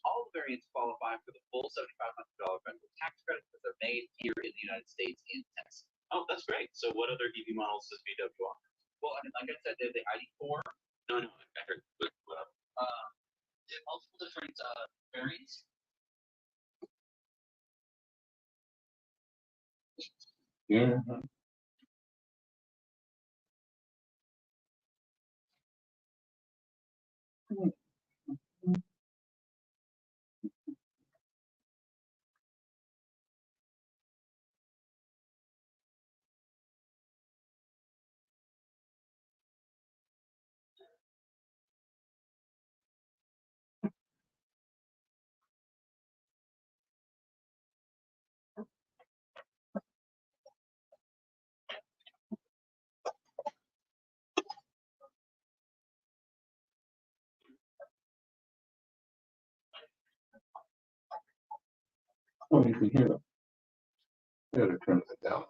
all the variants qualify for the full $7,500 federal tax credit because they're made here in the United States in Tennessee. Oh, that's great. So what other EV models does VW offer? Well, I mean, like I said, they have the ID4. No, I heard what else? They have multiple different variants. Yeah. Oh, you can hear them. I gotta turn that down.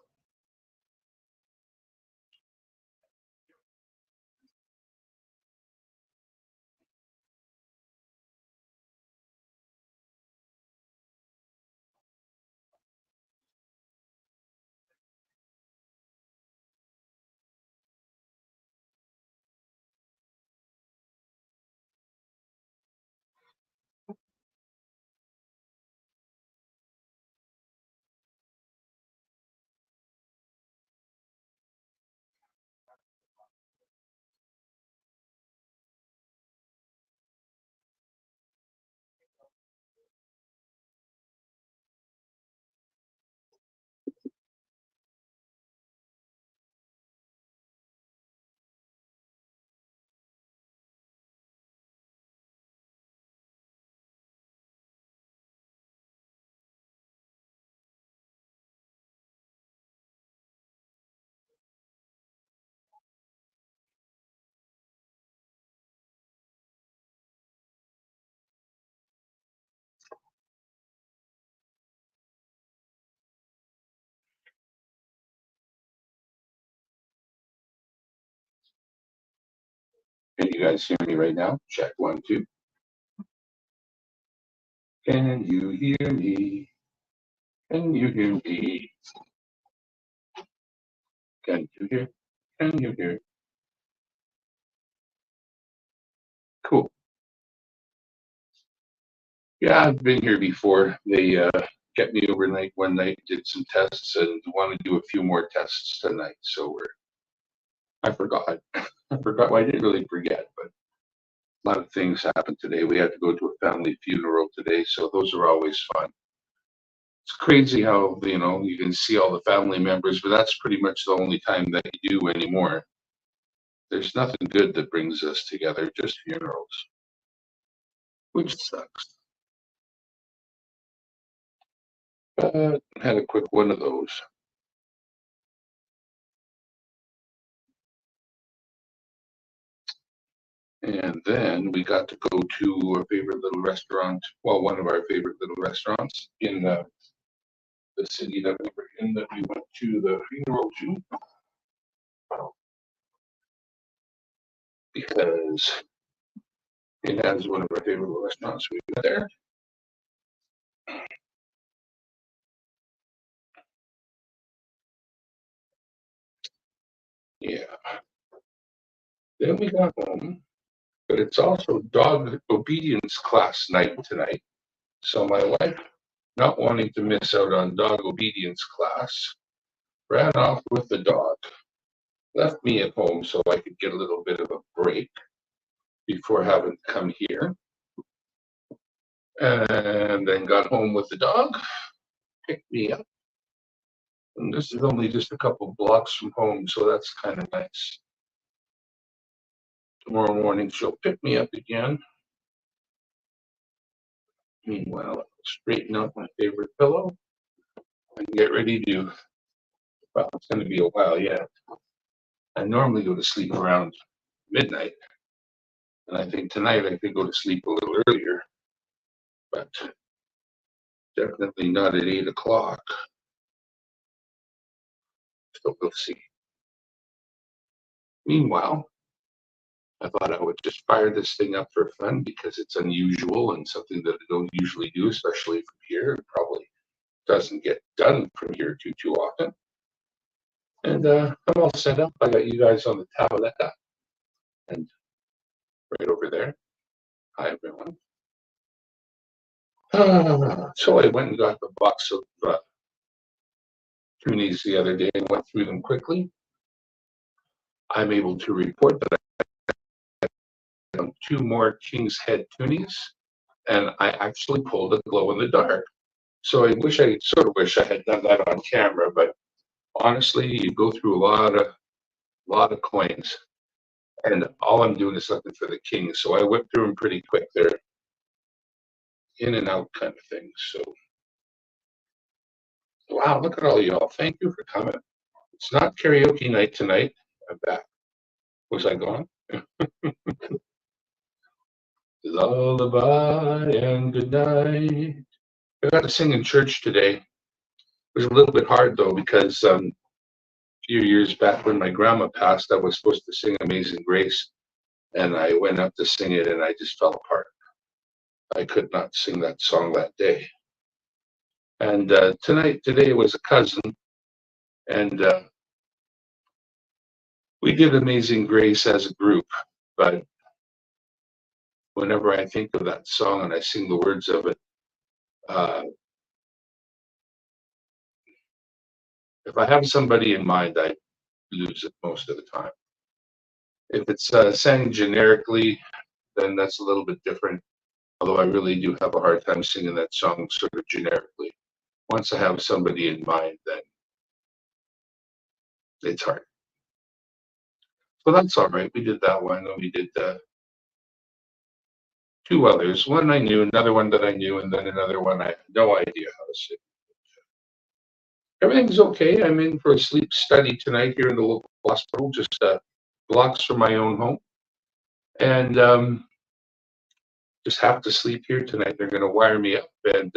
Can you guys hear me right now? Check 1, 2. Can you hear me? Can you hear me? Can you hear? Can you hear? Cool. Yeah, I've been here before. They kept me overnight one night, did some tests, and want to do a few more tests tonight. So I forgot. I forgot. Well, I didn't really forget, but a lot of things happened today. We had to go to a family funeral today, so those are always fun. It's crazy how, you can see all the family members, but that's pretty much the only time that you do anymore. There's nothing good that brings us together, just funerals, which sucks. But had a quick one of those. And then we got to go to our favorite little restaurant. Well, one of our favorite little restaurants in the city that we were in, that we went to the funeral to. Because it has one of our favorite little restaurants. We went there. Yeah. Then we got home. But it's also dog obedience class night tonight. So my wife, not wanting to miss out on dog obedience class, ran off with the dog, left me at home so I could get a little bit of a break before having to come here. And then got home with the dog, picked me up. And this is only just a couple blocks from home, so that's kind of nice. Tomorrow morning, she'll pick me up again. Meanwhile, I'll straighten out my favorite pillow and get ready to, well, it's going to be a while yet. I normally go to sleep around midnight. And I think tonight I could go to sleep a little earlier, but definitely not at 8 o'clock. So we'll see. Meanwhile, I thought I would just fire this thing up for fun because it's unusual and something that I don't usually do, especially from here. It probably doesn't get done from here too often. And I'm all set up. I got you guys on the tabletta and right over there. Hi, everyone. So I went and got the box of Toonies the other day and went through them quickly. I'm able to report that I found 2 more King's Head Toonies, and I actually pulled a glow in the dark. So I sort of wish I had done that on camera, but honestly, you go through a lot of coins, and all I'm doing is looking for the kings. So I went through them pretty quick. They're in and out kind of thing. So wow, look at all y'all. Thank you for coming. It's not karaoke night tonight. I'm back. Was I gone? Lullaby and good night. I got to sing in church today. It was a little bit hard though because a few years back when my grandma passed, I was supposed to sing Amazing Grace, and I went up to sing it and I just fell apart. I could not sing that song that day. And today was a cousin, and we did Amazing Grace as a group, but whenever I think of that song and I sing the words of it, if I have somebody in mind, I lose it most of the time. If it's sang generically, then that's a little bit different. Although I really do have a hard time singing that song sort of generically. Once I have somebody in mind, then it's hard. So that's all right. We did that one, and we did 2 others. One I knew, another one that I knew, and then another one I had no idea how to sing. Everything's okay. I'm in for a sleep study tonight here in the local hospital, just blocks from my own home. And just have to sleep here tonight. They're going to wire me up and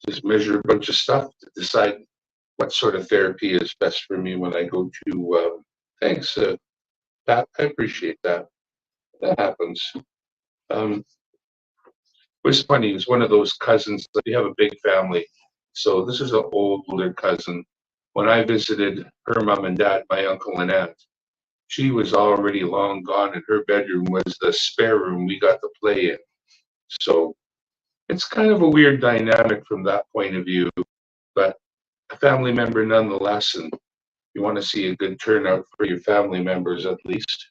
just measure a bunch of stuff to decide what sort of therapy is best for me when I go to. Thanks, Pat. I appreciate that. That happens. It was funny. It was one of those cousins. We have a big family. So this is an older cousin. When I visited her mom and dad, my uncle and aunt, she was already long gone, and her bedroom was the spare room we got to play in. So it's kind of a weird dynamic from that point of view, but a family member nonetheless, and you want to see a good turnout for your family members at least.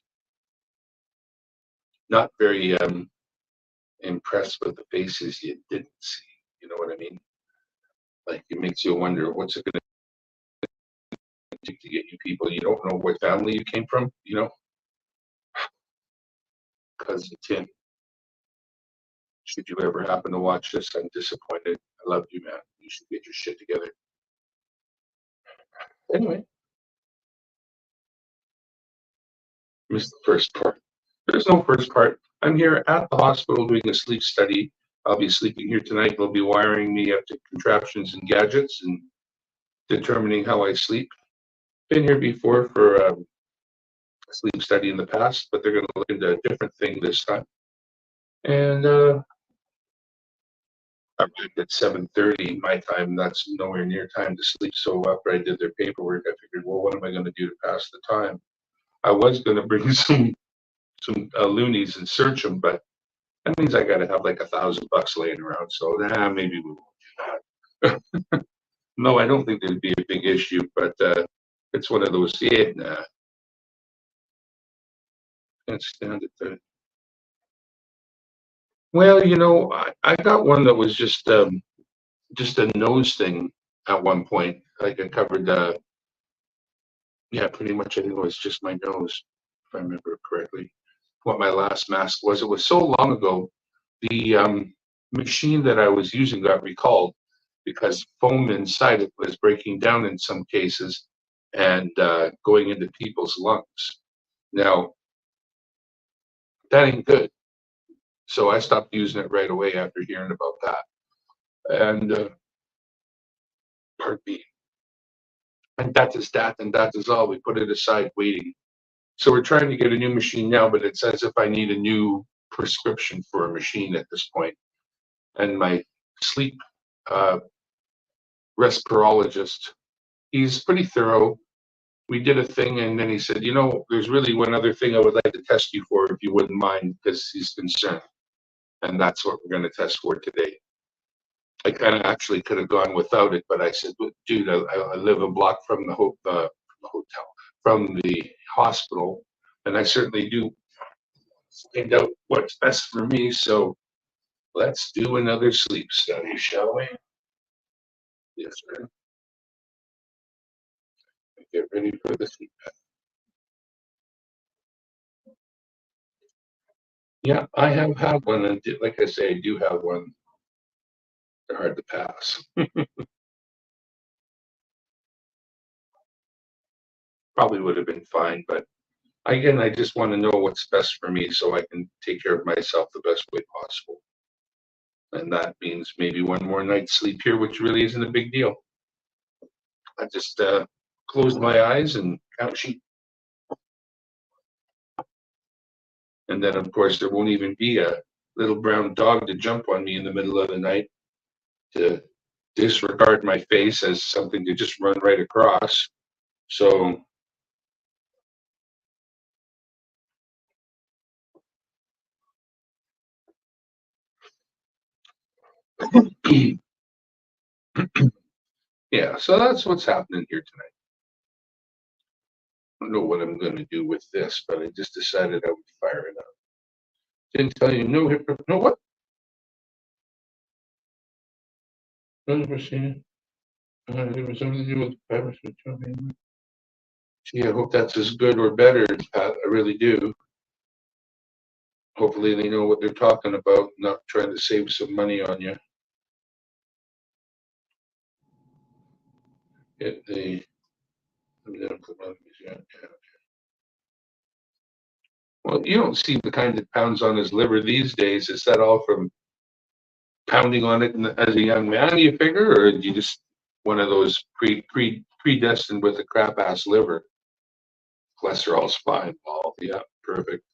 Not very impressed with the faces you didn't see. You know what I mean? Like it makes you wonder what's it going to take to get you people you don't know what family you came from. You know, cousin Tim. Should you ever happen to watch this, I'm disappointed. I love you, man. You should get your shit together. Anyway, missed the first part. There's no first part. I'm here at the hospital doing a sleep study. I'll be sleeping here tonight. They'll be wiring me up to contraptions and gadgets and determining how I sleep. Been here before for a sleep study in the past, but they're going to look into a different thing this time. And I arrived at 7:30 my time. That's nowhere near time to sleep. So after I did their paperwork, I figured, well, what am I going to do to pass the time? I was going to bring some loonies and search them, but that means I got to have like $1,000 laying around. So maybe we won't do that. No, I don't think there'd be a big issue, but it's one of those. Yeah, nah. Can't stand it. Well, you know, I got one that was just a nose thing at one point. Like I covered, yeah, pretty much. I think it was just my nose, if I remember correctly. What my last mask was. It was so long ago. The machine that I was using got recalled because foam inside it was breaking down in some cases and going into people's lungs. Now, that ain't good. So I stopped using it right away after hearing about that. And pardon me. And that is that, and that is all. We put it aside waiting. So we're trying to get a new machine now, but it's as if I need a new prescription for a machine at this point. And my sleep respirologist, he's pretty thorough. We did a thing, and then he said, you know, there's really one other thing I would like to test you for, if you wouldn't mind, because he's concerned. And that's what we're going to test for today. I kind of actually could have gone without it, but I said, dude, I live a block from the hotel, from the hospital, and I certainly do find out what's best for me. So let's do another sleep study, shall we? Yes, sir. Get ready for the sleep. Yeah, I have had one, and like I say, I do have one. They're hard to pass. Probably would have been fine, but again, I just want to know what's best for me so I can take care of myself the best way possible. And that means maybe one more night's sleep here, which really isn't a big deal. I just close my eyes and count sheep. And then, of course, there won't even be a little brown dog to jump on me in the middle of the night to disregard my face as something to just run right across. So yeah, so that's what's happening here tonight. I don't know what I'm going to do with this, but I just decided I would fire it up. Didn't tell you no hip, no what? 100%. There was something to do with virus. Gee, I hope that's as good or better, Pat. I really do. Hopefully they know what they're talking about, not trying to save some money on you. Get the well, you don't see the kind that pounds on his liver these days. Is that all from pounding on it as a young man, you figure, or are you just one of those predestined with a crap ass liver? Cholesterol's fine, Paul. Yeah, perfect.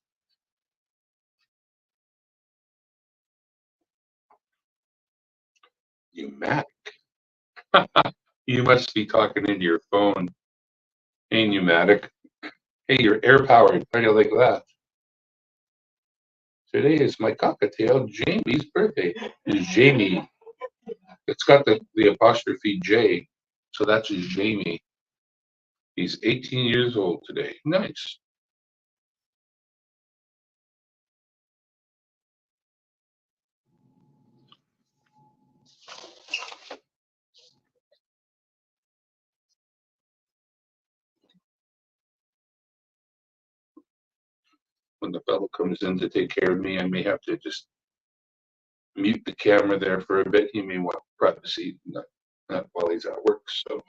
Pneumatic. You must be talking into your phone. Hey, pneumatic. Hey, you're air powered. How do you like that? Today is my cockatiel Jamie's birthday. Is Jamie. It's got the apostrophe J, so that's Jamie. He's 18 years old today. Nice. When the fellow comes in to take care of me, I may have to just mute the camera there for a bit. He may want privacy, not while he's at work. So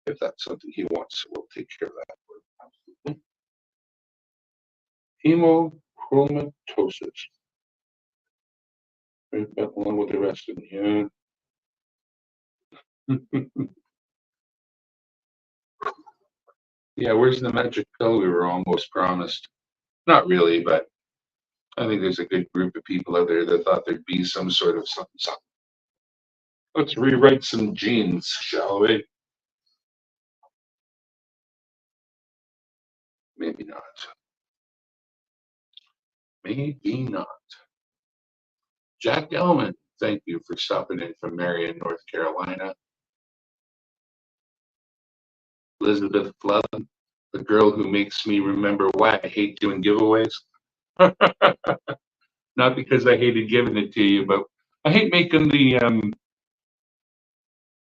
if that's something he wants, we'll take care of that. Hemochromatosis. Right along with the rest of them. Yeah. Yeah, where's the magic pill we were almost promised? Not really, but I think there's a good group of people out there that thought there'd be some sort of something. Let's rewrite some genes, shall we? Maybe not. Maybe not. Jack Elman, thank you for stopping in from Marion, North Carolina. Elizabeth Flood, the girl who makes me remember why I hate doing giveaways. Not because I hated giving it to you, but I hate making the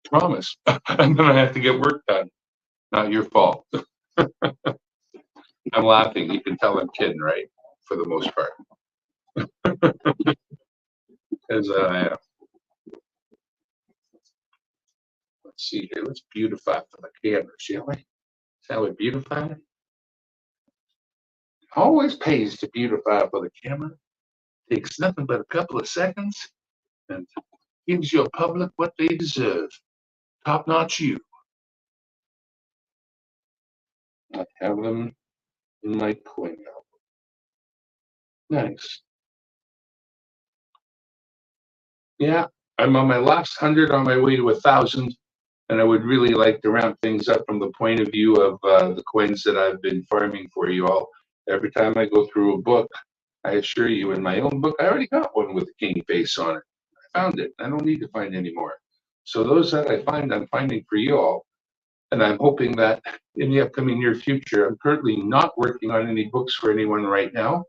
promise. And then I have to get work done. Not your fault. I'm laughing. You can tell I'm kidding, right? For the most part. Because let's see here. Let's beautify for the camera, shall we? Shall we beautify? Always pays to beautify for the camera. Takes nothing but a couple of seconds and gives your public what they deserve. Top-notch you. I have them in my coin album. Nice. Yeah, I'm on my last 100 on my way to 1,000, and I would really like to round things up from the point of view of the coins that I've been farming for you all. Every time I go through a book, I assure you, in my own book, I already got one with a king face on it. I found it. I don't need to find any more. So those that I find, I'm finding for you all. And I'm hoping that in the upcoming near future, I'm currently not working on any books for anyone right now.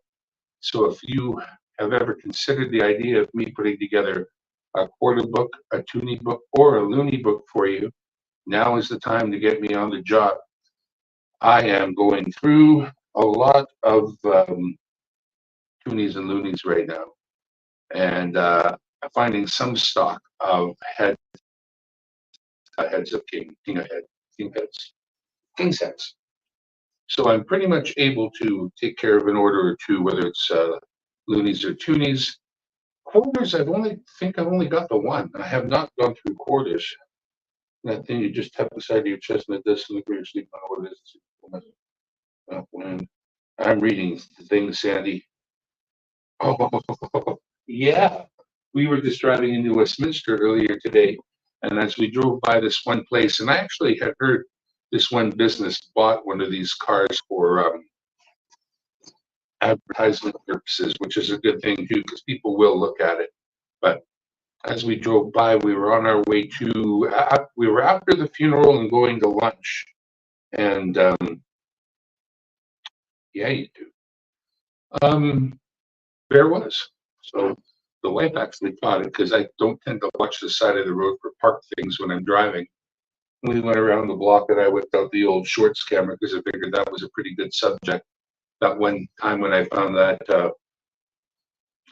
So if you have ever considered the idea of me putting together a quarter book, a toonie book, or a loony book for you, now is the time to get me on the job. I am going through a lot of toonies and loonies right now, and finding some stock of heads of king heads, king's heads. So I'm pretty much able to take care of an order or two, whether it's loonies or toonies. Quarters, I've only got the one. I have not gone through quarters. That thing you just tap the side of your chest and it does something for your sleep. I don't know what it is. I'm reading the thing, Sandy. Oh, yeah. We were just driving into Westminster earlier today, and as we drove by this one place, and I actually had heard this one business bought one of these cars for advertisement purposes, which is a good thing too, because people will look at it. But as we drove by, we were on our way to, we were after the funeral and going to lunch. And yeah, you do. There was. So the wife actually caught it because I don't tend to watch the side of the road for park things when I'm driving. We went around the block and I whipped out the old shorts camera because I figured that was a pretty good subject. That one time when I found that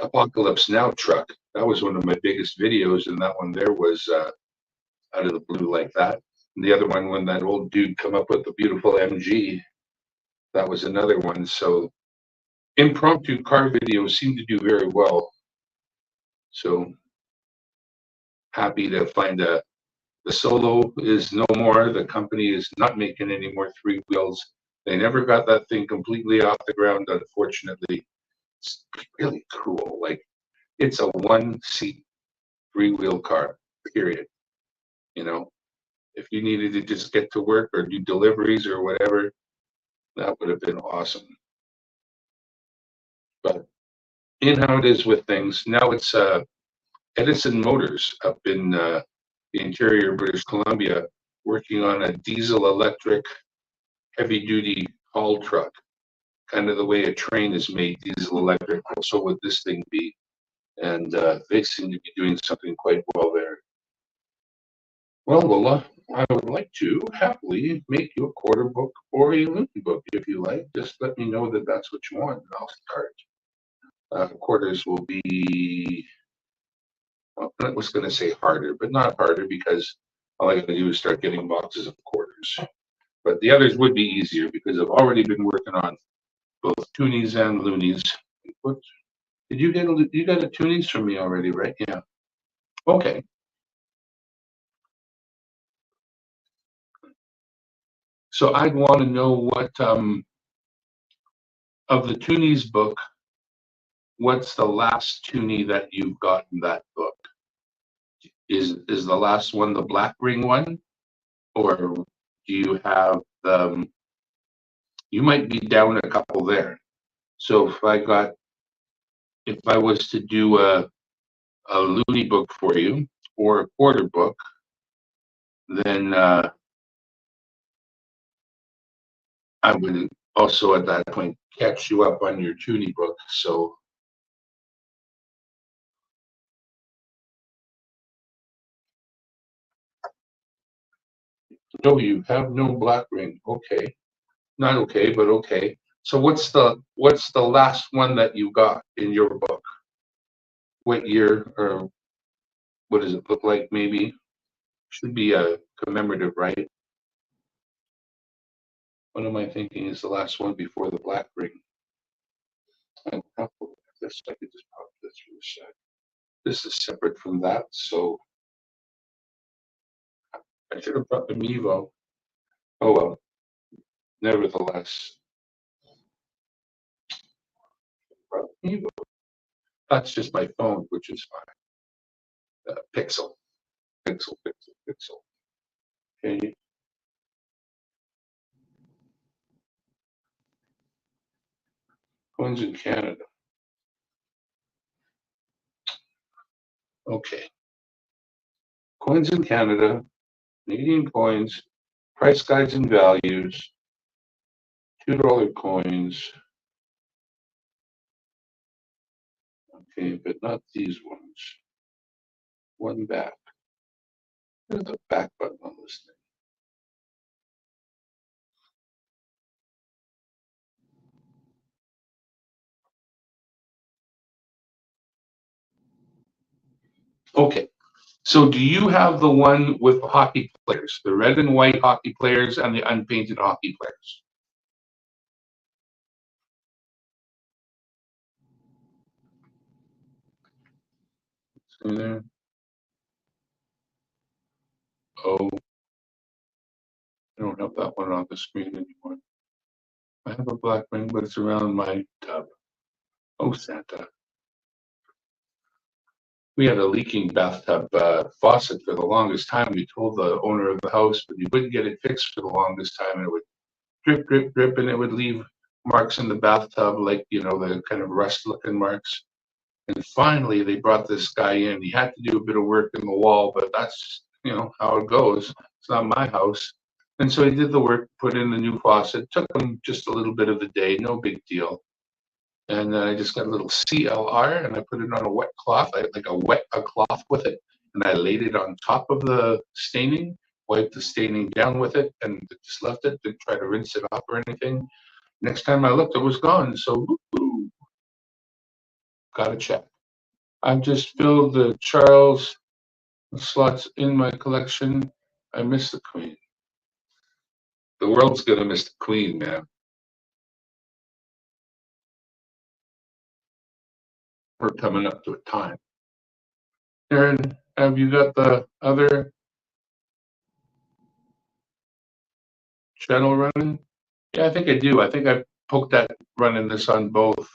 Apocalypse Now truck, that was one of my biggest videos, and that one there was out of the blue like that. And the other one, when that old dude come up with the beautiful MG, that was another one. So impromptu car videos seem to do very well. So happy to find the Solo is no more. The company is not making any more three wheels. They never got that thing completely off the ground, unfortunately. It's really cool. Like, it's a one-seat three-wheel car, period. You know, if you needed to just get to work or do deliveries or whatever, that would have been awesome. But in how it is with things, now it's Edison Motors up in the interior of British Columbia working on a diesel electric heavy duty haul truck, kind of the way a train is made diesel electric. So would this thing be? And they seem to be doing something quite well there. Well, Lola, I would like to happily make you a quarter book or a loony book if you like. Just let me know that that's what you want, and I'll start. Quarters will be, well, I was going to say harder, but not harder because all I got to do is start getting boxes of quarters. But the others would be easier because I've already been working on both toonies and loonies. What, did you get you got a toonies from me already, right? Yeah. Okay. So I'd want to know what of the toonies book, what's the last toonie that you've got in that book? Is the last one the black ring one, or do you have you might be down a couple there. So if I was to do a loony book for you or a quarter book, then I would also at that point catch you up on your toonie book. So no, you have no black ring. Okay. Not okay, but okay. So what's the last one that you got in your book? What year or what does it look like maybe? Should be a commemorative, right? What am I thinking is the last one before the black ring? I could just pop this for a sec. This is separate from that, so I should have brought the Mevo. Oh well. Nevertheless, Evo. That's just my phone, which is my Pixel. Pixel. Okay. Coins in Canada. Okay. Coins in Canada, Canadian coins, price guides and values, $2 coins. Okay, but not these ones. One back. There's a back button on this thing. Okay, so do you have the one with the hockey players, the red and white hockey players and the unpainted hockey players? See there? Oh, I don't have that one on the screen anymore. I have a black ring, but it's around my tub. Oh, Santa. We had a leaking bathtub faucet for the longest time. We told the owner of the house, but he wouldn't get it fixed for the longest time. And it would drip, drip, drip, and it would leave marks in the bathtub, like, you know, the kind of rust looking marks. And finally, they brought this guy in. He had to do a bit of work in the wall, but that's, you know, how it goes. It's not my house. And so he did the work, put in the new faucet. Took him just a little bit of the day, no big deal. And then I just got a little CLR and I put it on a wet cloth. I like a cloth with it, and I laid it on top of the staining, wiped the staining down with it, and just left it. Didn't try to rinse it off or anything. Next time I looked, it was gone. So woo-hoo, got a check. I've just filled the Charles slots in my collection. I miss the Queen. The world's gonna miss the Queen, man. We're coming up to a time. Aaron, have you got the other channel running? Yeah, I think I do. I think I poked that running this on both.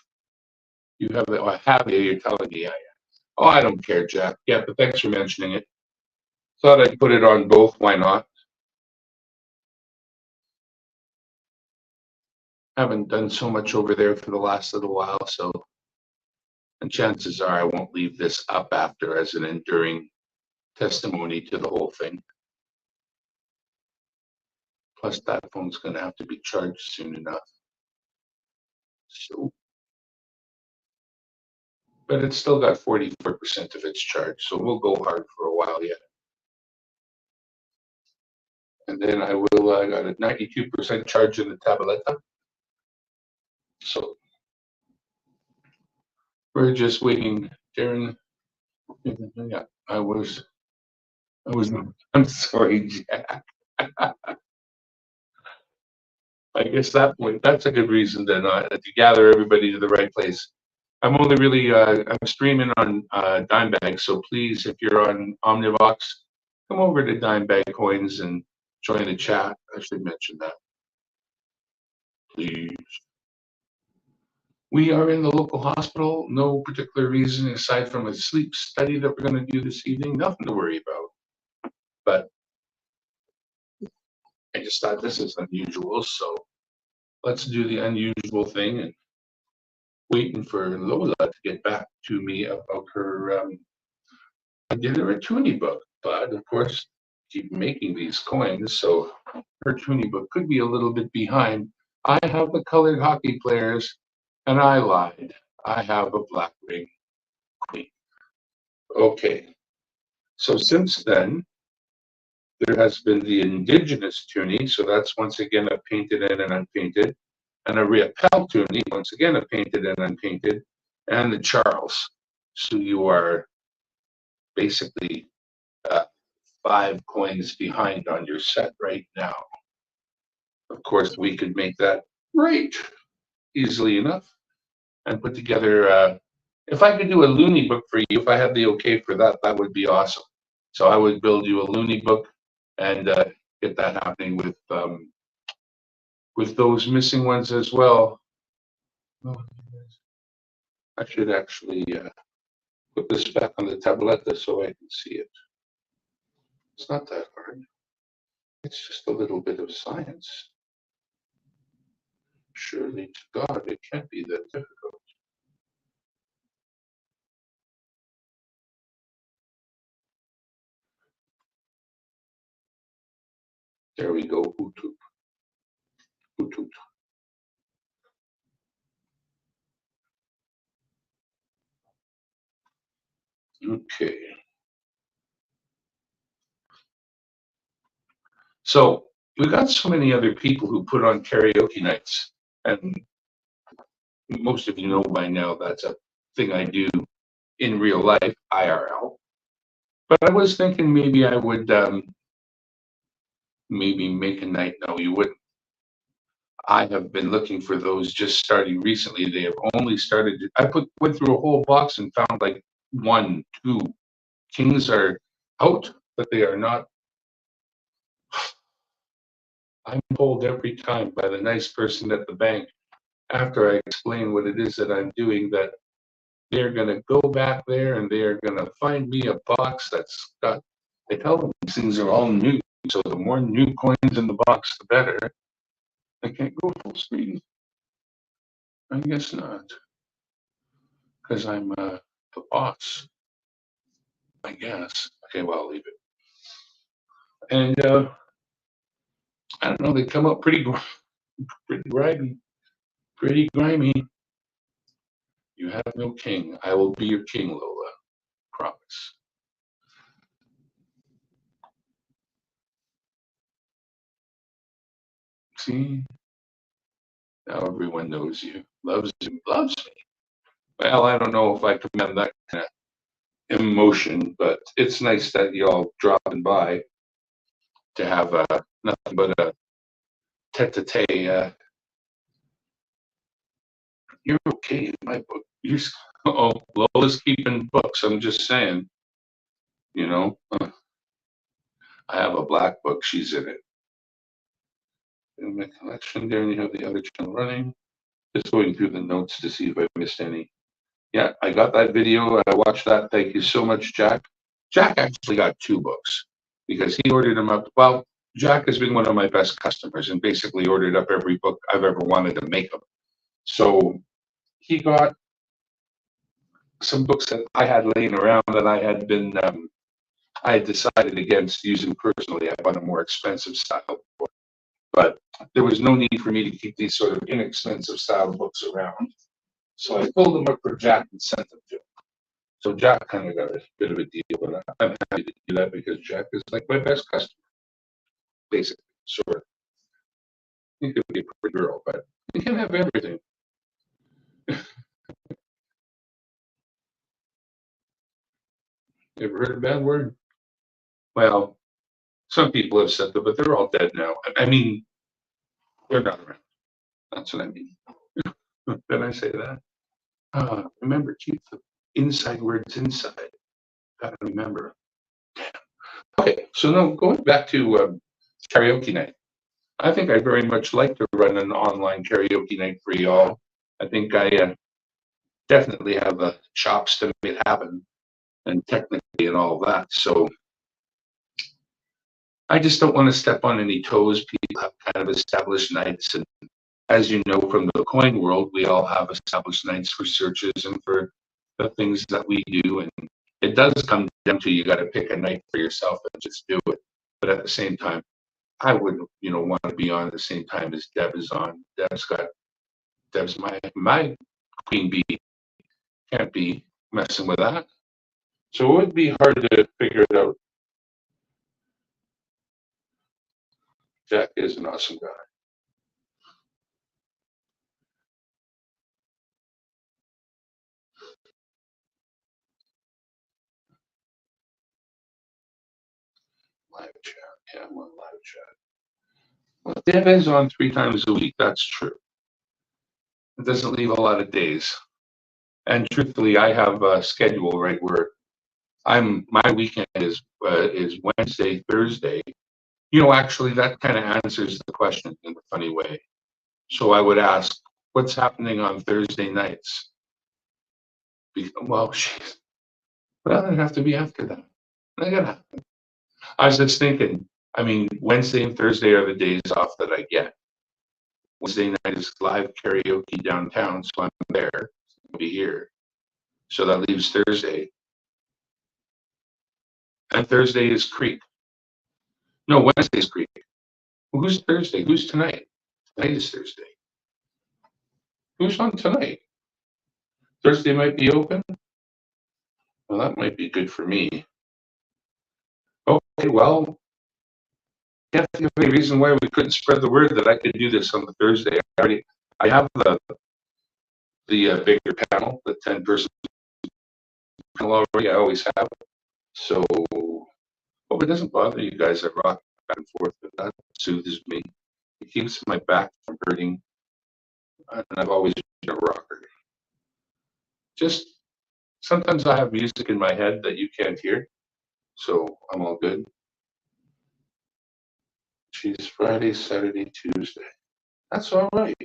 You have it. Oh, I have it. You're telling me. Yeah. Oh, I don't care, Jack. Yeah, but thanks for mentioning it. Thought I'd put it on both. Why not? Haven't done so much over there for the last little while, so. And chances are I won't leave this up after as an enduring testimony to the whole thing. Plus, that phone's going to have to be charged soon enough. So, but it's still got 44% of its charge, so we'll go hard for a while yet. And then I will, I got a 92% charge in the tableta. So we're just waiting, Darren. Yeah, I'm sorry, Jack. I guess that's a good reason to gather everybody to the right place. I'm only really, I'm streaming on Dimebag, so please, if you're on Omnivox, come over to Dimebag Coins and join the chat. I should mention that. Please. We are in the local hospital. No particular reason aside from a sleep study that we're going to do this evening. Nothing to worry about. But I just thought this is unusual, so let's do the unusual thing and waiting for Lola to get back to me about her. I did her a Toonie book, but of course, keep making these coins, so her Toonie book could be a little bit behind. I have the colored hockey players, and I lied. I have a black ring Queen. Okay, so since then, there has been the indigenous Toonie, so that's once again a painted and an unpainted, and a Riopelle Toonie, once again a painted and unpainted, and the Charles. So you are basically 5 coins behind on your set right now. Of course, we could make that right easily enough and put together. If I could do a Looney book for you, if I had the okay for that, that would be awesome. So I would build you a Looney book and get that happening with those missing ones as well. I should actually put this back on the tabletta so I can see it. It's not that hard. It's just a little bit of science. Surely to God, it can't be that difficult. There we go, YouTube. YouTube. Okay. So we got so many other people who put on karaoke nights, and most of you know by now that's a thing I do in real life, IRL. But I was thinking maybe I would maybe make a night. No, you wouldn't. I have been looking for those just starting recently. They have only started. I went through a whole box and found like 1, 2. Kings are out, but they are not. I'm told every time by the nice person at the bank after I explain what it is that I'm doing that they're going to go back there and they're going to find me a box that's got. I tell them these things are all new, so the more new coins in the box, the better. I can't go full screen. I guess not, because I'm the boss. I guess. Okay, well, I'll leave it. And I don't know. They come up pretty grimy. Pretty grimy. You have no king. I will be your king, Lola. Promise. See? Now everyone knows you. Loves you. Loves me. Well, I don't know if I commend that kind of emotion, but it's nice that y'all dropping by to have nothing but a tete-a-tete. You're okay in my book. Oh, Lola's keeping books. I'm just saying. You know, I have a black book. She's in it. In my collection there, and you have the other channel running. Just going through the notes to see if I missed any. Yeah, I got that video. I watched that. Thank you so much, Jack. Jack actually got 2 books because he ordered them up. Well, Jack has been one of my best customers and basically ordered up every book I've ever wanted to make him. So he got some books that I had laying around that I had been, I had decided against using personally. I bought a more expensive style book, but there was no need for me to keep these sort of inexpensive style books around. So I pulled them up for Jack and sent them to him. So Jack kind of got a bit of a deal, but I'm happy to do that because Jack is like my best customer, basically, sort of. He could be a pretty girl, but he can have everything. You ever heard a bad word? Well, some people have said that, but they're all dead now. I mean, they're not around. That's what I mean. Did I say that? Remember, keep the inside words inside. Gotta remember. Okay, so now going back to karaoke night. I think I'd very much like to run an online karaoke night for y'all. I think I definitely have the chops to make it happen, and technically and all that. So I just don't want to step on any toes. People have kind of established nights, and as you know from the coin world, we all have established nights for searches and for the things that we do. And it does come down to you got to pick a night for yourself and just do it. But at the same time, I wouldn't, want to be on at the same time as Deb is on. Deb's my queen bee. Can't be messing with that. So it would be hard to figure it out. Jack is an awesome guy. Live chat. Yeah, I'm on live chat. Well, Deb is on 3 times a week. That's true. It doesn't leave a lot of days. And truthfully, I have a schedule right where my weekend is Wednesday, Thursday. Actually, that kind of answers the question in a funny way. So I would ask, what's happening on Thursday nights? Well, she's, well, it'd have to be after that. I gotta, I was just thinking, I mean, Wednesday and Thursday are the days off that I get. Wednesday night is live karaoke downtown, so I'm there. I'll be here. So that leaves Thursday. And Thursday is Creek. No, Wednesday is Creek. Well, who's Thursday? Who's tonight? Tonight is Thursday. Who's on tonight? Thursday might be open. Well, that might be good for me. Okay, well, can't think of any reason why we couldn't spread the word that I could do this on the Thursday. I have the bigger panel, the 10-person panel already. I always have. So, hope it doesn't bother you guys. I rock back and forth, but that soothes me. It keeps my back from hurting, and I've always been a rocker. Just sometimes I have music in my head that you can't hear, so I'm all good. She's Friday, Saturday, Tuesday. That's all right.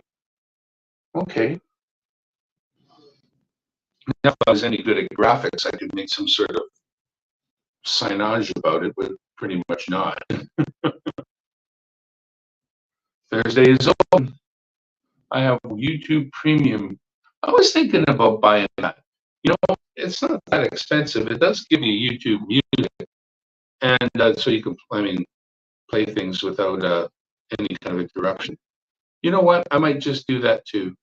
Okay. If I was any good at graphics, I could make some sort of signage about it, but pretty much not. Thursday is open. I have YouTube Premium. I was thinking about buying that. You know, it's not that expensive. It does give you YouTube music, and so you can, I mean, play things without any kind of interruption. You know what? I might just do that too.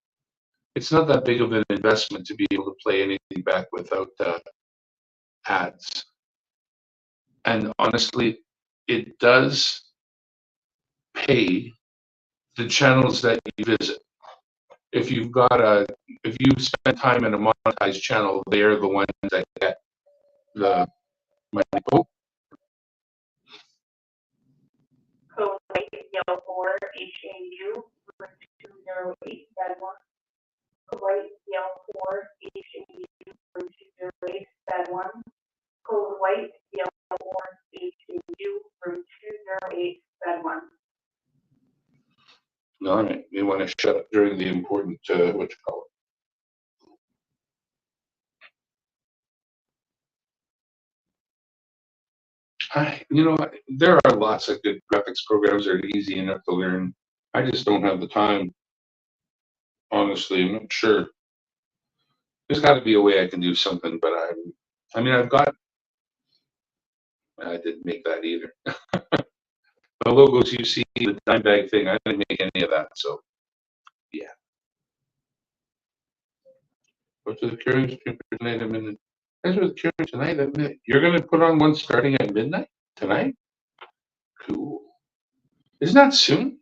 It's not that big of an investment to be able to play anything back without ads. And honestly, it does pay the channels that you visit. If you've got if you spend time in a monetized channel, they're the ones that get the money. Oh, Code white yellow 4 HAU 208 bed 1. Code white yellow 4 HAU 208 bed 1. Code white yellow 4 HAU 208 bed 1. all right. You want to shut up during the important what you call it. You know, there are lots of good graphics programs that are easy enough to learn. I just don't have the time. Honestly, I'm not sure. There's got to be a way I can do something, but I mean, I didn't make that either. The logos you see, the dime bag thing, I didn't make any of that, so yeah. What's the Curing Stream for tonight at midnight? That's what Curing tonight at midnight. You're gonna put on one starting at midnight tonight? Cool. Isn't that soon?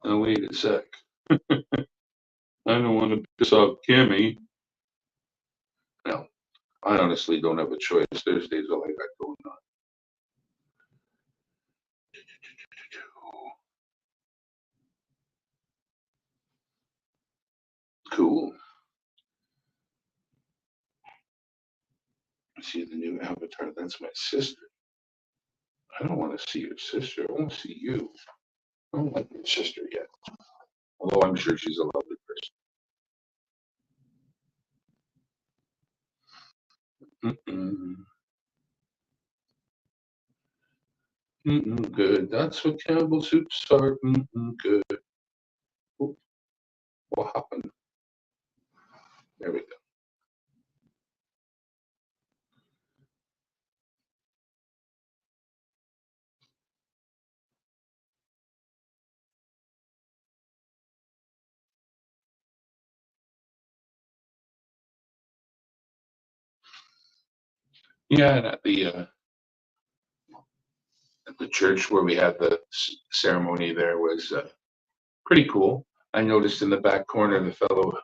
Oh, wait a sec. I don't want to piss off Kimmy. No, I honestly don't have a choice. Thursday's all I got going on. Cool. See the new avatar. That's my sister. I don't want to see your sister. I want to see you. I don't like your sister yet. Although I'm sure she's a lovely person. Good. That's what Campbell soups are. Good. Oop, what happened? There we go. Yeah, and at the church where we had the ceremony, there was pretty cool. I noticed in the back corner the fellow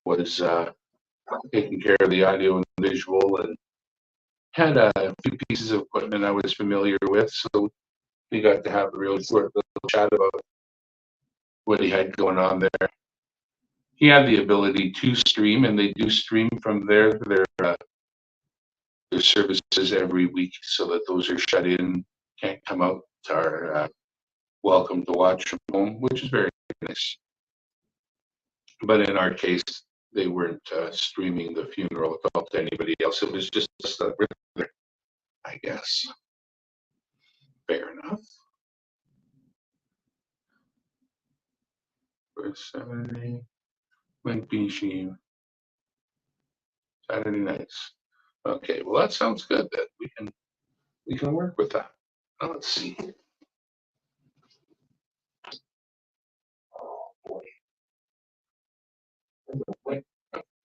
was taking care of the audio and visual, and had a few pieces of equipment I was familiar with, so we got to have a real short little chat about what he had going on there. he had the ability to stream, and they do stream from their services every week, so that those are shut in, can't come out, are welcome to watch from home, which is very nice. But in our case, they weren't streaming the funeral to anybody else. It was just I guess. Fair enough. For Saturday, might be Saturday nights. Okay, well that sounds good. That we can work with that. Now let's see. Oh boy.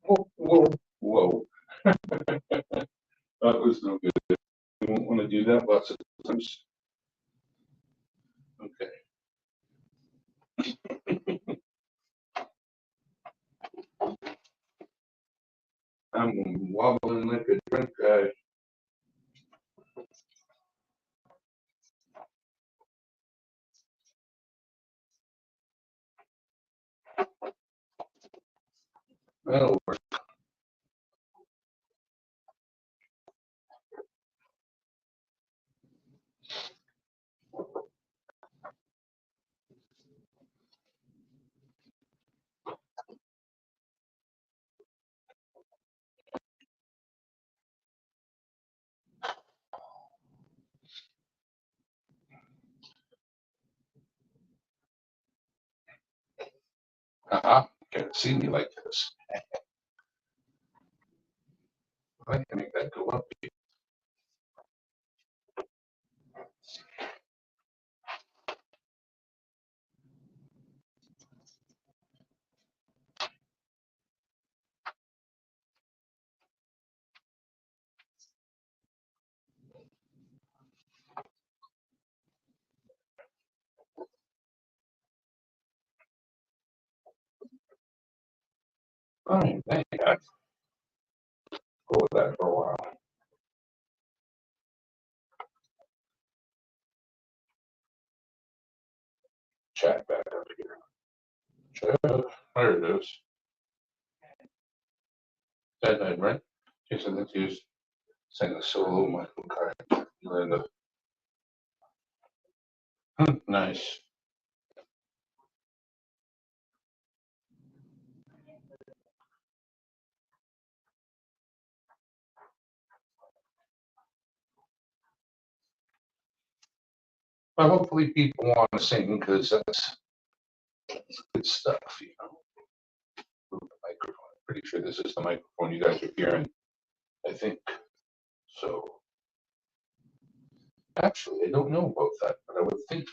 Whoa, whoa, whoa. That was no good. You won't want to do that lots of times. Okay. I'm wobbling like a drunk guy. That'll work. Can't see me like this. I can make that go up. Fine, thank God. Go with that for a while. Chat back up here. Chat. There it is. That night, right? Jason, let's use sing a solo Michael card. You're in the nice. Well, hopefully people want to sing because that's good stuff, you know. Move the microphone. I'm pretty sure this is the microphone you guys are hearing. I think so. Actually, I don't know about that, but I would think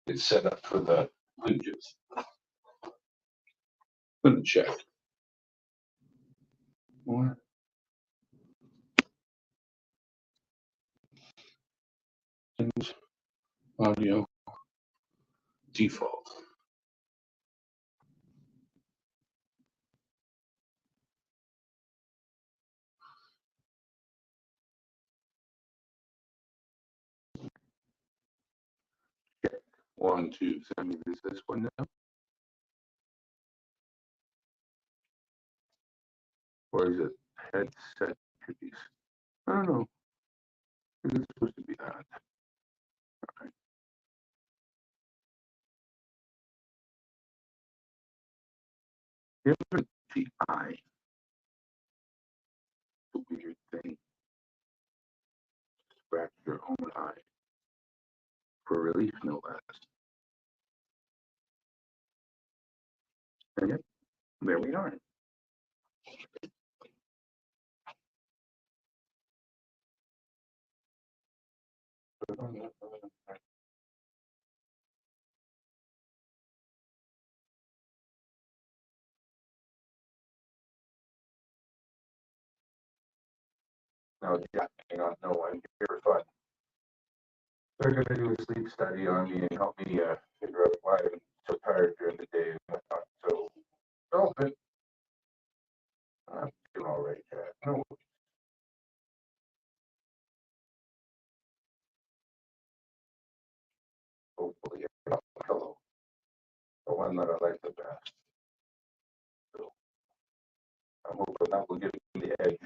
it's set up for the Bluetooth. Let me check. More. Things, audio, default. One, two, three. Is this one now? Or is it headset cookies? I don't know. Is it supposed to be that? Okay. Here's the eye. The weird thing. Scratch your own eye. For relief, no less. And yet, there we are. No, yeah, hang on, no, I'm here for fun. They're gonna do a sleep study on me and help me figure out why I'm so tired during the day and whatnot. So, all good. I'm doing all right, Chad. No, hopefully, hello. The one that I like the best. So, I'm hoping that will give me the edge.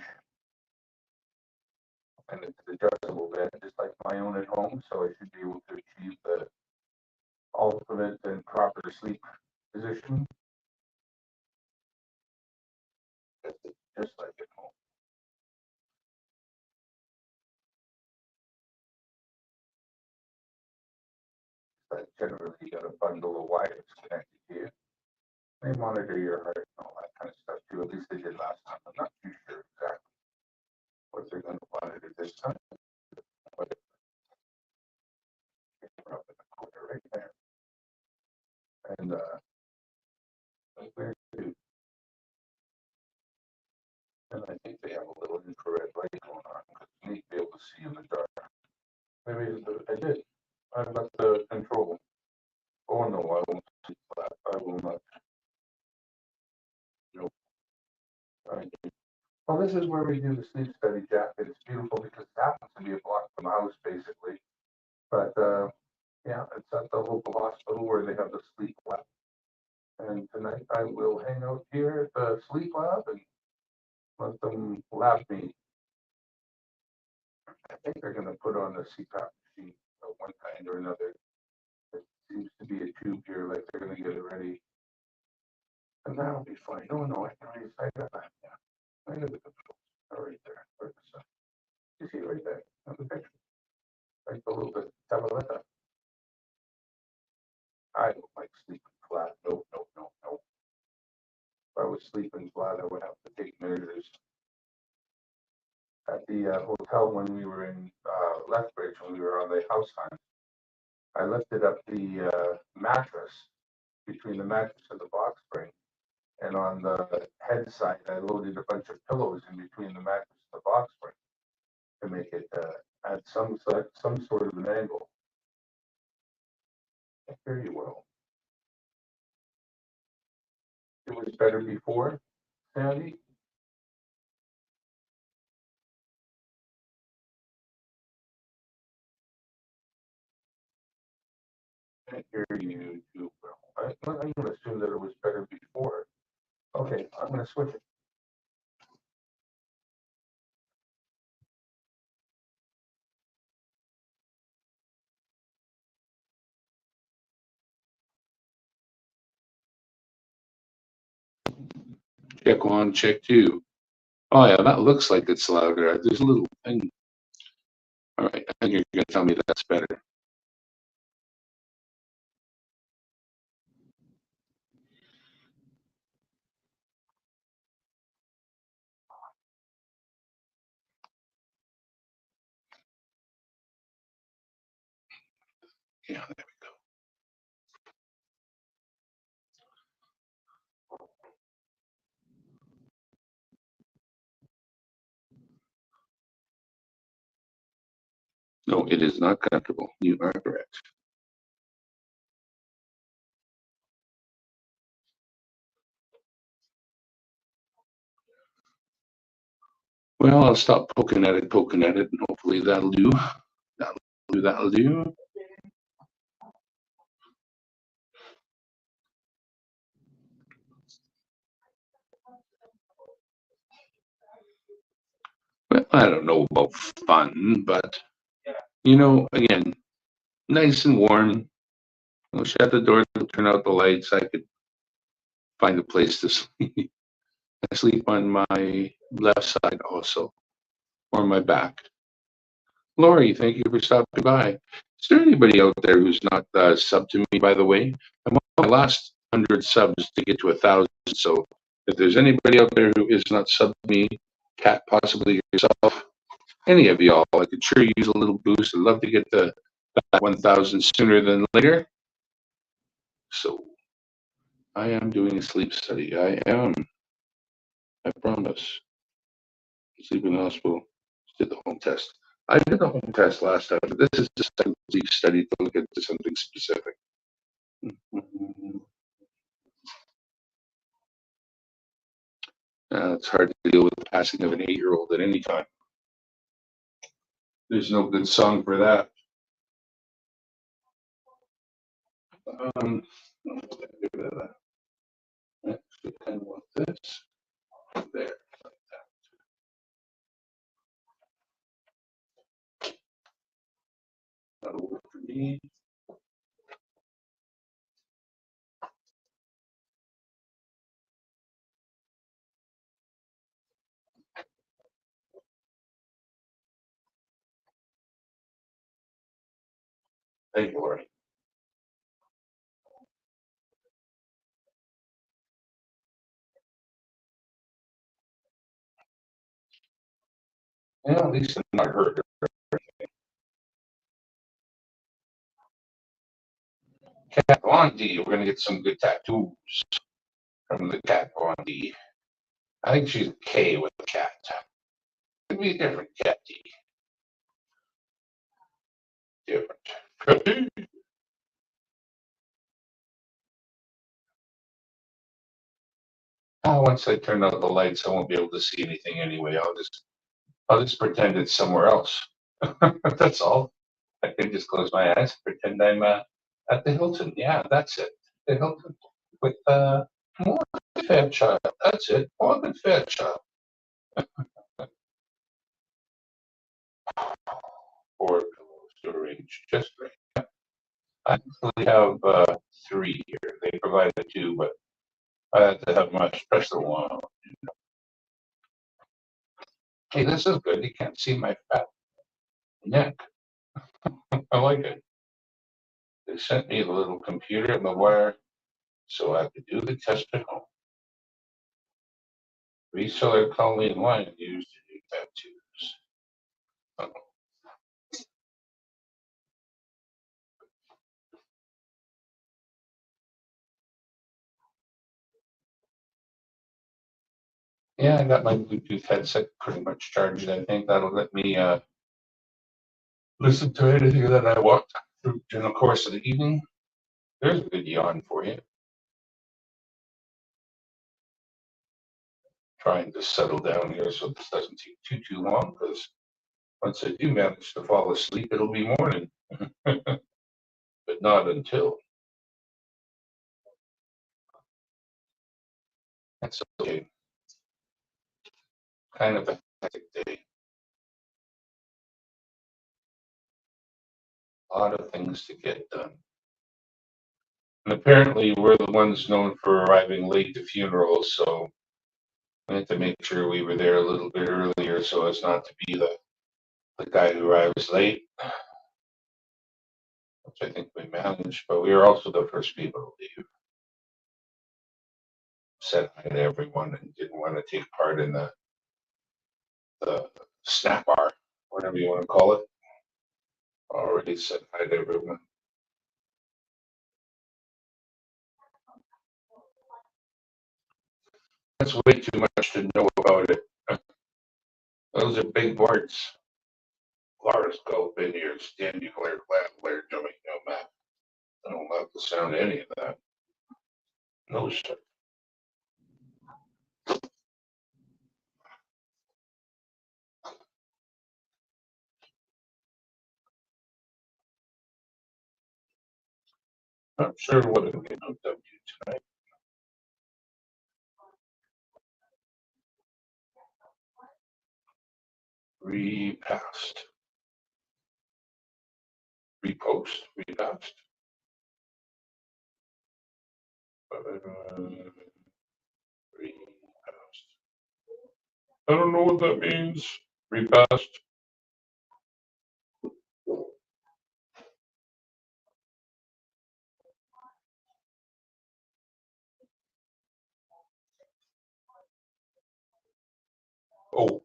And it's adjustable bed, just like my own at home, so I should be able to achieve the ultimate and proper sleep position. Just like at home. But generally, you got a bundle of wires connected to you. They monitor your heart and all that kind of stuff too. At least they did last time. I'm not too sure exactly what they're going to monitor this time. But it's up in the corner right there. And where to? And I think they have a little infrared light going on because you need to be able to see in the dark. Maybe I did. I've got the control. Oh no, I won't see that. I will not. Nope. Well, this is where we do the sleep study, Jack. And it's beautiful because it happens to be a block from the house, basically. But yeah, it's at the local hospital where they have the sleep lab. And tonight I will hang out here at the sleep lab and let them lab me. I think they're going to put on a CPAP machine of one kind or another. It seems to be a tube here, like they're going to get it ready. And that'll be fine. No, no, I can already say that. Yeah, I know the controls are right there. Where's the sun? You see it right there on the picture. Right below the tableta. I don't like sleeping flat. No, no, no, no. If I was sleeping flat, I would have to take measures. At the hotel when we were in Lethbridge, when we were on the house hunt, I lifted up the mattress between the mattress and the box spring. And on the head side, I loaded a bunch of pillows in between the mattress and the box spring to make it at some sort of an angle. I hear you well. It was better before, Sandy? I hear you too well. I'm going to assume that it was better before. Okay, I'm going to switch it. Check one, check two. Oh yeah, that looks like it's louder. There's a little thing. All right, I think you're going to tell me that's better. Yeah, there we go. No, it is not comfortable. You are correct. Well, I'll stop poking at it, and hopefully that'll do. That'll do. Well, I don't know about fun, but you know, again, nice and warm. I'll shut the door, turn out the lights. I could find a place to sleep. I sleep on my left side also, or my back. Lori, thank you for stopping by. Is there anybody out there who's not subbed to me, by the way? I'm on my last 100 subs to get to 1,000. So if there's anybody out there who is not subbed to me, Kat, possibly yourself, any of y'all, I could sure use a little boost. I'd love to get to that 1,000 sooner than later. So I am doing a sleep study. I am. I promise. Sleep in the hospital. Did the home test. I did the home test last time, but this is just a sleep study to look into something specific. It's hard to deal with the passing of an 8-year-old at any time. There's no good song for that. Actually, I kind of want this. There. Thank you, Lori. Yeah, at least I'm not hurt. Kat Von D, we're gonna get some good tattoos from the Kat Von D. I think she's a K with a cat. Could be a different Cat D. Different. Once I turn out the lights, I won't be able to see anything anyway. I'll just pretend it's somewhere else. That's all. I can just close my eyes, pretend I'm at the Hilton. Yeah, that's it. The Hilton with Morgan Fairchild. That's it. Morgan Fairchild. Four pillows to arrange just right. I actually have three here. They provided two, but I had to have my special one. Hey, this is good. You can't see my fat neck. I like it. They sent me the little computer and the wire so I could do the test at home. Reseller Colleen Line used to do tattoos. Yeah, I got my Bluetooth headset pretty much charged. I think that'll let me listen to anything that I want through during the course of the evening. There's a good yawn for you. Trying to settle down here so this doesn't take too long, because once I do manage to fall asleep, it'll be morning. But not until. That's okay. Kind of a hectic day. A lot of things to get done. And apparently we're the ones known for arriving late to funerals, so we had to make sure we were there a little bit earlier so as not to be the guy who arrives late, which I think we managed, but we were also the first people to leave. Said hi to everyone and didn't want to take part in the snap bar, whatever you want to call it. Already said hi to everyone. That's way too much to know about it. Those are big words. Glasgow Vineyards, Dandy Blair, Blair, Joey, no map. I don't love the sound of any of that. No, sir. Not sure what it'll get hooked up to tonight. Repassed. Repost. Repassed. Repassed. I don't know what that means. Repassed. Oh.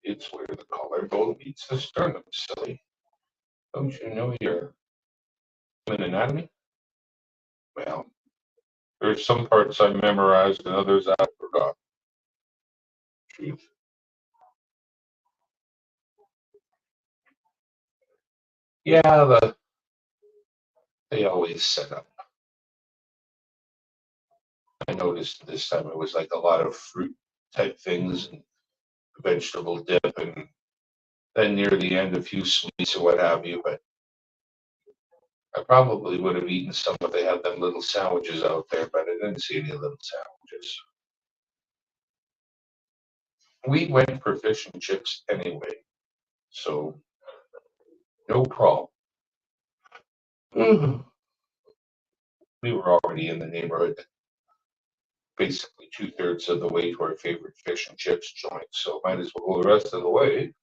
It's where the collarbone meets the sternum, silly. Don't you know your human anatomy? Well, there's some parts I memorized and others I forgot. Truth. Yeah, they always set up. I noticed this time it was like a lot of fruit type things and vegetable dip, and then near the end a few sweets or what have you, but I probably would have eaten some if they had them little sandwiches out there, but I didn't see any little sandwiches. We went for fish and chips anyway, so no problem. We were already in the neighborhood, basically 2/3 of the way to our favorite fish and chips joint, so might as well go the rest of the way.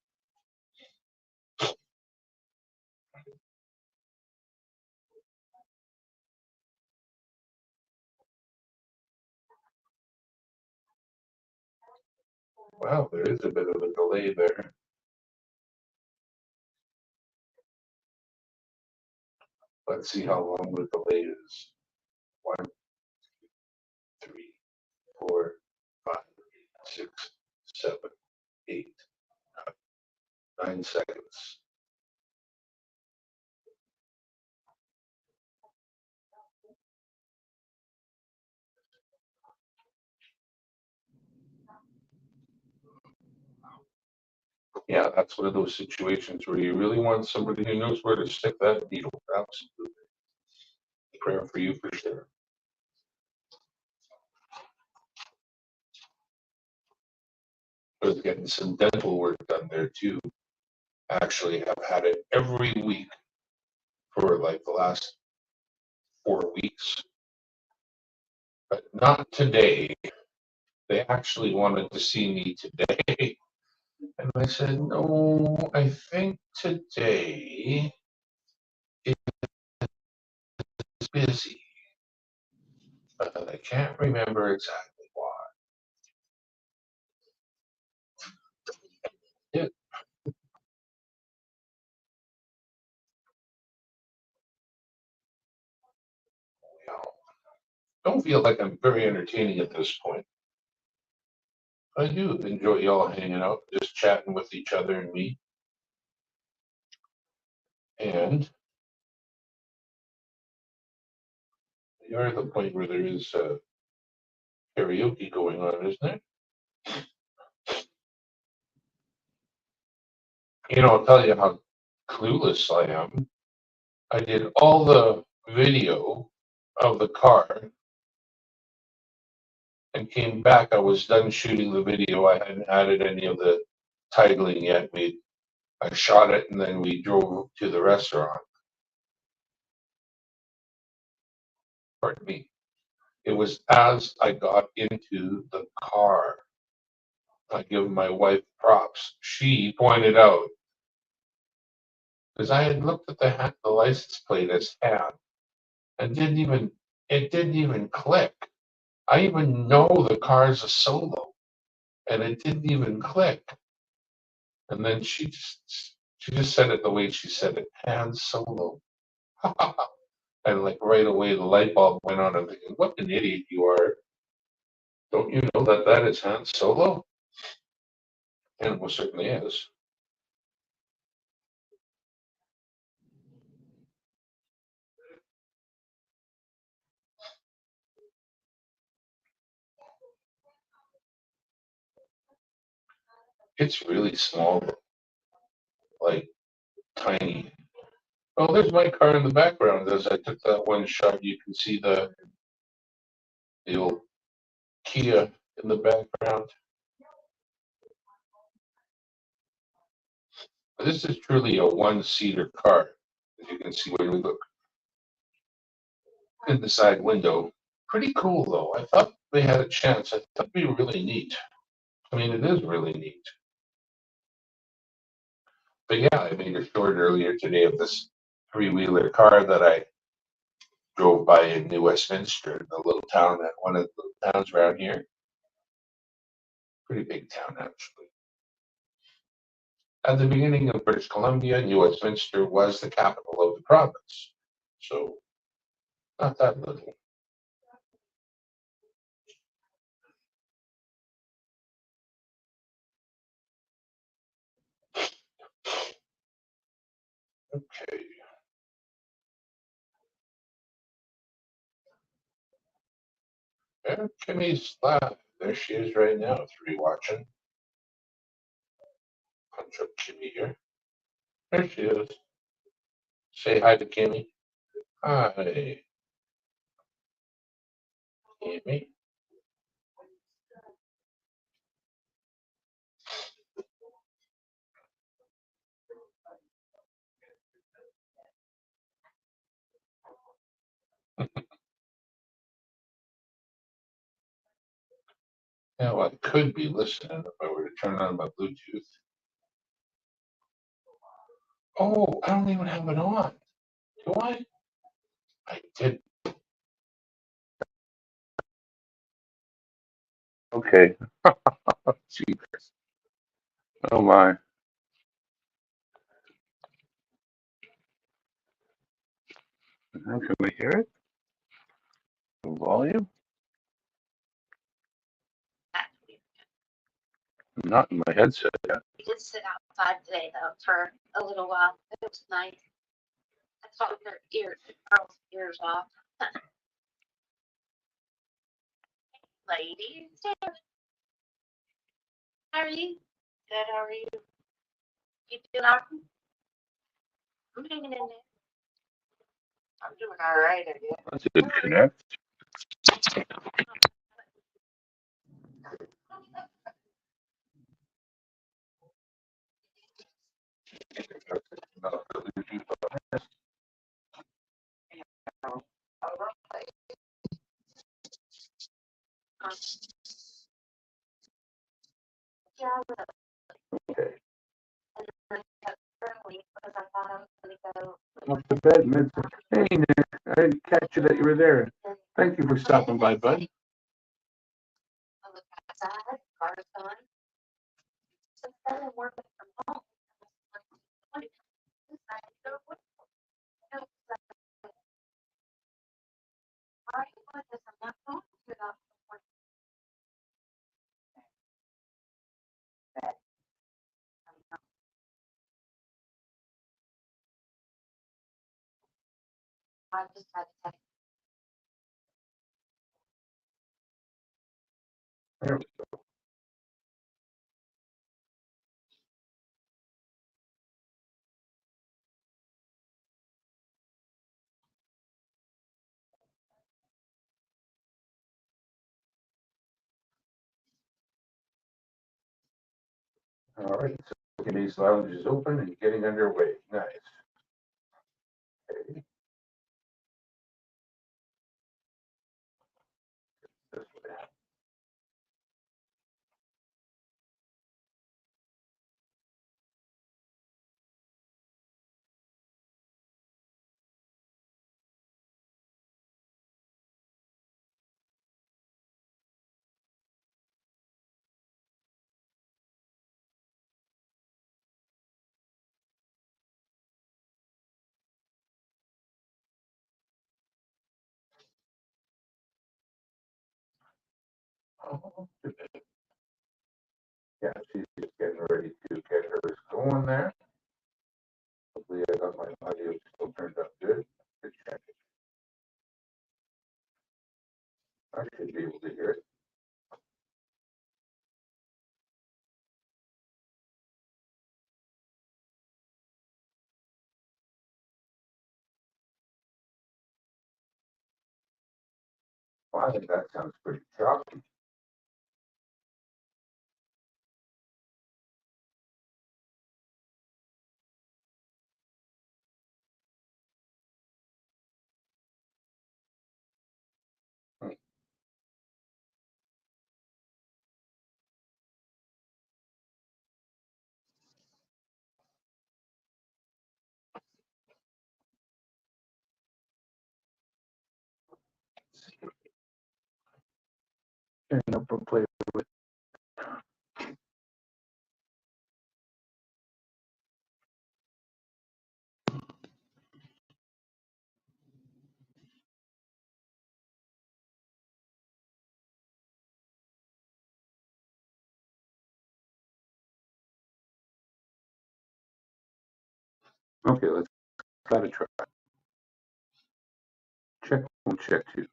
Wow, there is a bit of a delay there. Let's see how long the delay is. 1, 3, 4, 5, 6, 7, 8, 9 seconds. Yeah, that's one of those situations where you really want somebody who knows where to stick that needle. Absolutely. Prayer for you for sure. I was getting some dental work done there too. Actually, I've had it every week for like the last 4 weeks, but not today. They actually wanted to see me today. And I said, no, I think today is busy. But I can't remember exactly why. Yeah. Don't feel like I'm very entertaining at this point. I do enjoy y'all hanging out, just chatting with each other and me. And you're at the point where there is karaoke going on, isn't it? You know, I'll tell you how clueless I am. I did all the video of the car and came back. I was done shooting the video. I hadn't added any of the titling yet. I shot it and then we drove to the restaurant. Pardon me. It was as I got into the car. I give my wife props. She pointed out, because I had looked at the license plate as Han, and it didn't even click. I even know the car's a Solo, and it didn't even click. And then she just said it the way she said it, Han Solo. And like right away the light bulb went on. I'm thinking, what an idiot you are. Don't you know that that is Han Solo? And it most certainly is. It's really small, like tiny. Oh, there's my car in the background. As I took that one shot, you can see the old Kia in the background. This is truly a one-seater car, as you can see when we look in the side window. Pretty cool, though. I thought they had a chance. I thought it'd be really neat. I mean, it is really neat. But yeah, I made a short earlier today of this three-wheeler car that I drove by in New Westminster, the little town, one of the towns around here. Pretty big town, actually. At the beginning of British Columbia, New Westminster was the capital of the province. So, not that little. Okay. And Kimmy's live. There she is right now, if you're watching. Punch up Kimmy here. There she is. Say hi to Kimmy. Hi, Kimmy. Now I could be listening if I were to turn on my Bluetooth. Oh, I don't even have it on. Do I? I did. Okay. Jeepers. Oh my. Now can we hear it? The volume? Not in my headset yet. We did sit outside today though for a little while. It was nice. I thought their girls' ears off. Ladies, how are you? Good, how are you? You doing all right? I'm hanging in there. I'm doing all right, I guess. That's a good connect. Yeah, I will. Okay. And then I got early because I thought I was gonna go. Off to bed, Mitch. Hey, Nick, I didn't catch you that you were there. Thank you for stopping by, bud. I look outside, car's gone. So instead of working from home, I decided to go with them. You know, it's like, all right, well, I guess I'm not going to the work. I just had to take. There we go. All right, so Kenny's Lounge is open and getting underway. Nice. Okay. This way. Oh, yeah, she's just getting ready to get hers going there. Hopefully I got my audio still turned up good. Good check. I should be able to hear it. Well, I think that sounds pretty choppy. Turn up and play with. Okay, let's gotta try. Check one, check two.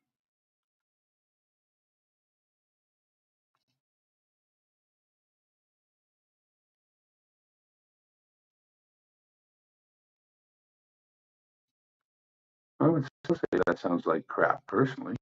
I would still say that sounds like crap personally.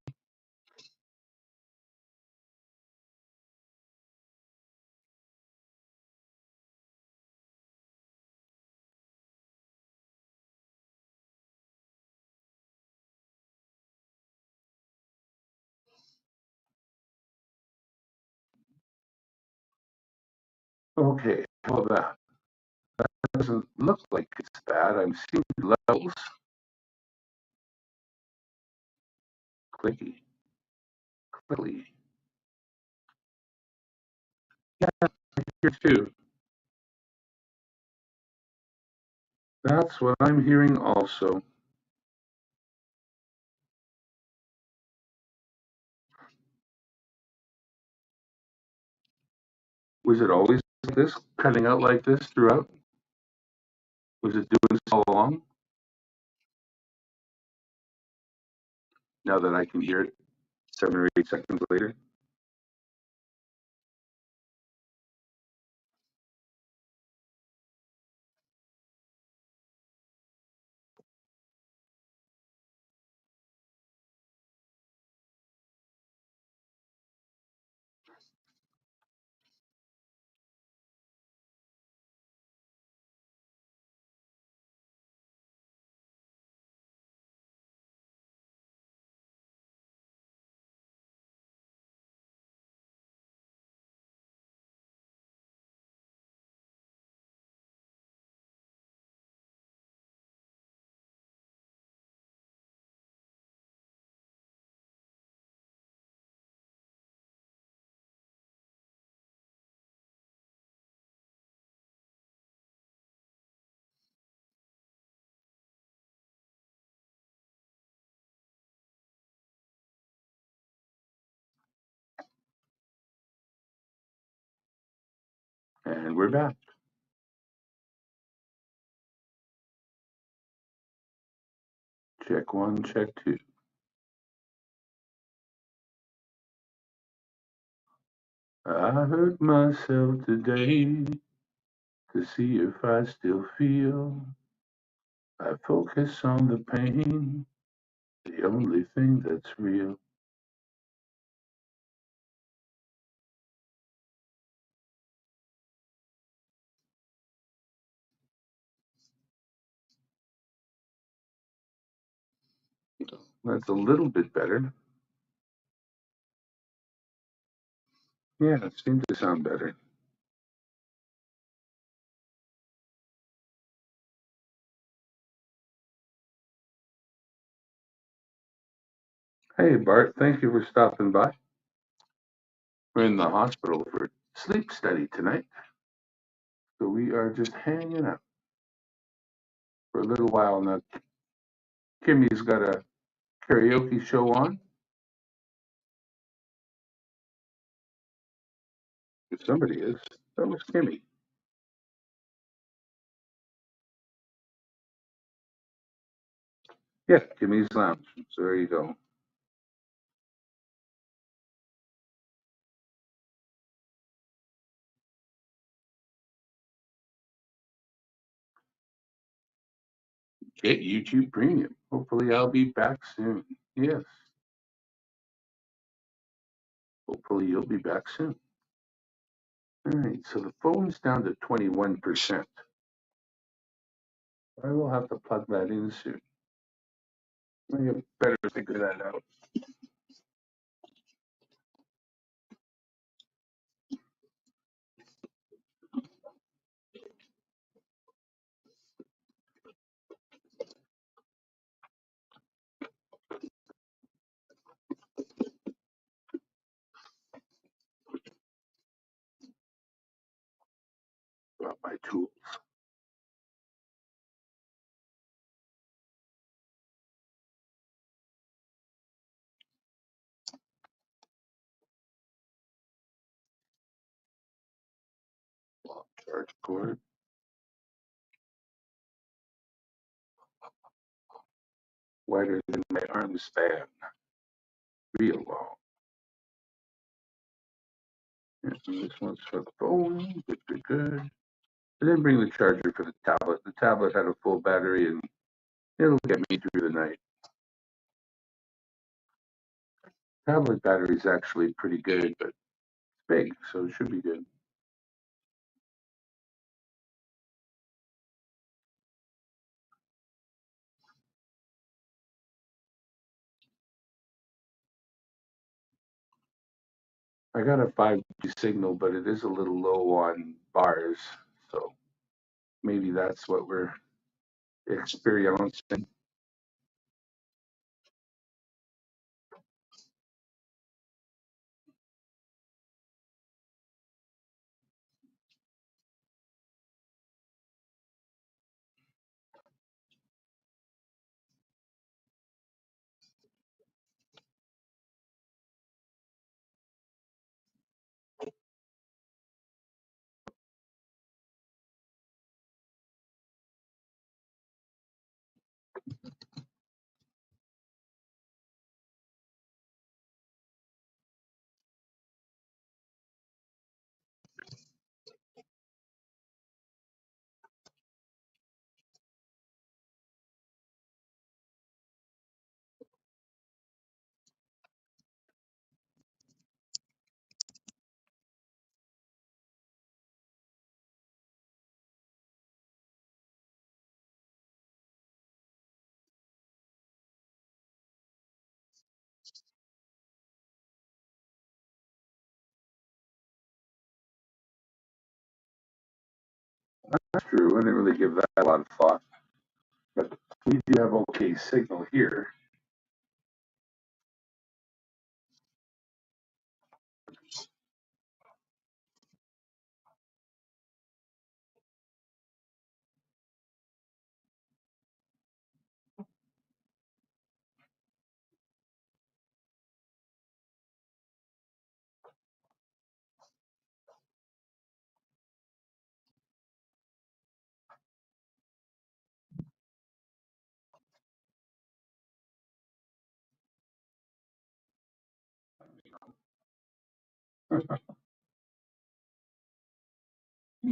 Okay, well that doesn't look like it's bad. I'm seeing levels. Clicky. Clicky. Here too. That's what I'm hearing also. Was it always like this, cutting out like this throughout? Was it doing this all along? Now that I can hear it 7 or 8 seconds later. And we're back. Check 1, check 2. I hurt myself today to see if I still feel. I focus on the pain, the only thing that's real. That's a little bit better. Yeah, it seemed to sound better. Hey, Bart, thank you for stopping by. We're in the hospital for sleep study tonight, so we are just hanging out for a little while now. Kimmy's got a karaoke show on. If somebody is, that was Kimmy. Yeah, Kimmy's Lounge. So there you go. Get YouTube Premium. Hopefully, I'll be back soon. Yes. Hopefully, you'll be back soon. All right, so the phone's down to 21%. I will have to plug that in soon. I better figure that out. Got my tools. Charge cord. Wider than my arm span. Real long. And this one's for the phone. Good, good, good. I didn't bring the charger for the tablet. The tablet had a full battery and it'll get me through the night. Tablet battery is actually pretty good, but it's big, so it should be good. I got a 5G signal, but it is a little low on bars, so maybe that's what we're experiencing. I didn't really give that a lot of thought. But we do have okay signal here.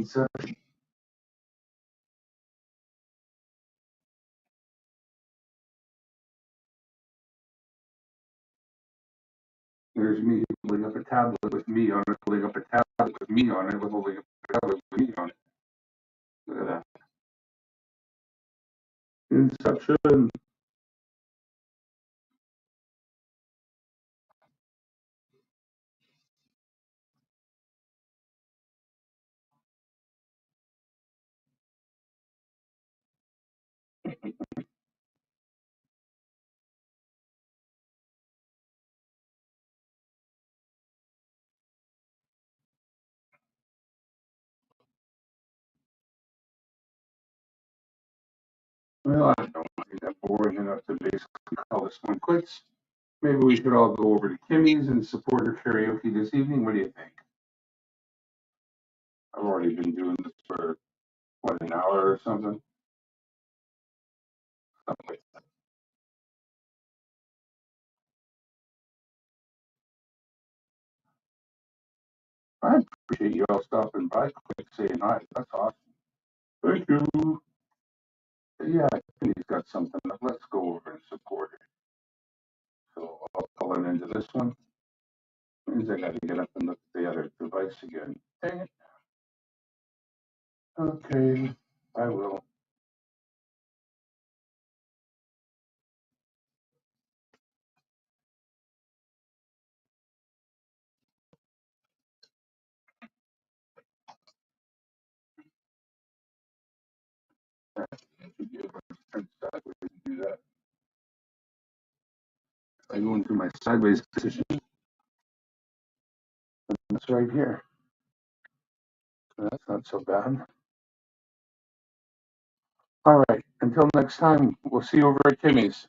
So there's me holding up a tablet with me on it, holding up a tablet with me on it, with holding up a tablet with me on it. Look at that. Inception. Well, I don't know. I think I'm boring enough to basically call this one quits. Maybe we should all go over to Kimmy's and support her karaoke this evening. What do you think? I've already been doing this for, what, an hour or something? Something like that. I appreciate you all stopping by, quick saying hi. That's awesome. Thank you. Yeah, Kimmy's got something. Let's go over and support her. So I'll pull it into this one. Means I gotta get up and look at the other device again. Dang it. Okay, I will. Turn sideways and do that. I go into my sideways position. That's right here. That's not so bad. All right. Until next time, we'll see you over at Kimmy's.